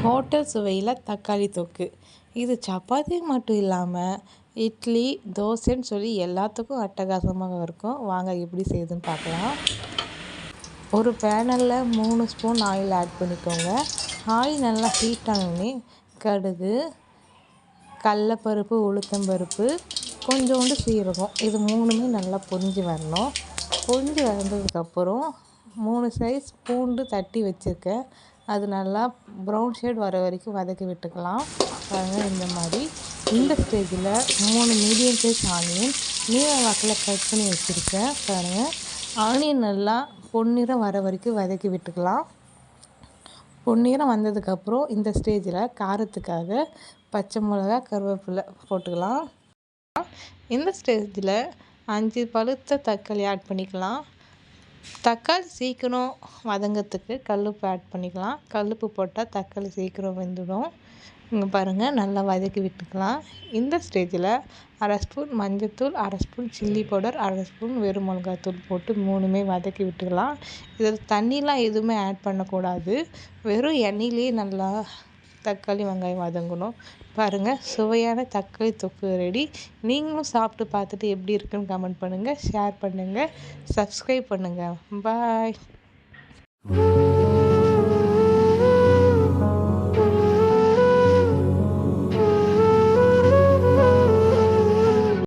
Hotel சுவையில் தக்காளி தொக்கு. இது சப்பாத்தி மட்டும் இல்லாமல் இட்லி, தோசைன்னு சொல்லி எல்லாத்துக்கும் அட்டகாசமாக இருக்கும். வாங்க எப்படி செய்யுதுன்னு பார்க்கலாம். ஒரு பேனலில் 3 ஸ்பூன் ஆயில் ஆட் பண்ணிக்கோங்க. ஆயில் நல்லா ஹீட் ஆனோடனே கடுகு, கடலைப்பருப்பு, உளுத்தம்பருப்பு, கொஞ்சோண்டு சீரகம், இது 3மே நல்லா பொரிஞ்சு வரணும். பொரிஞ்சு வந்ததுக்கப்புறம் 3 சைஸ் பூண்டு தட்டி வச்சுருக்கேன். அது நல்லா ப்ரௌன் ஷேட் வர வரைக்கும் வதக்கி விட்டுக்கலாம். பாருங்கள், இந்த மாதிரி. இந்த ஸ்டேஜில் 3 மீடியம் சைஸ் ஆனியன் நீல வாக்கில் கட் பண்ணி வச்சுருக்கேன். பாருங்கள், ஆனியன் நல்லா பொன்னிறம் வர வரைக்கும் வதக்கி விட்டுக்கலாம். பொன்னிறம் வந்ததுக்கப்புறம் இந்த ஸ்டேஜில் காரத்துக்காக பச்சை மிளகா, கருவேப்பிலை போட்டுக்கலாம். இந்த ஸ்டேஜில் 5 பழுத்த தக்காளி ஆட் பண்ணிக்கலாம். தக்காளி சீக்கிரம் வதங்கிறதுக்கு கல்லுப்பு ஆட் பண்ணிக்கலாம். கல்லுப்பு போட்டால் தக்காளி சீக்கிரம் வெந்துடும். இங்கே பாருங்கள், நல்லா வதக்கி விட்டுக்கலாம். இந்த ஸ்டேஜில் 1/2 ஸ்பூன் மஞ்சள்தூள், 1/2 ஸ்பூன் சில்லி பவுடர், 1/2 ஸ்பூன் வெறும் மிளகாத்தூள் போட்டு 3மே வதக்கி விட்டுக்கலாம். இதில் தண்ணிலாம் எதுவுமே ஆட் பண்ணக்கூடாது. வெறும் எண்ணெயிலேயே நல்லா தக்காளி, வெங்காயம் வதங்கணும். பாருங்கள், சுவையான தக்காளி தொக்கு ரெடி. நீங்களும் சாப்பிட்டு பார்த்துட்டு எப்படி இருக்குன்னு கமெண்ட் பண்ணுங்கள், ஷேர் பண்ணுங்கள், சப்ஸ்கிரைப் பண்ணுங்கள். பாய்.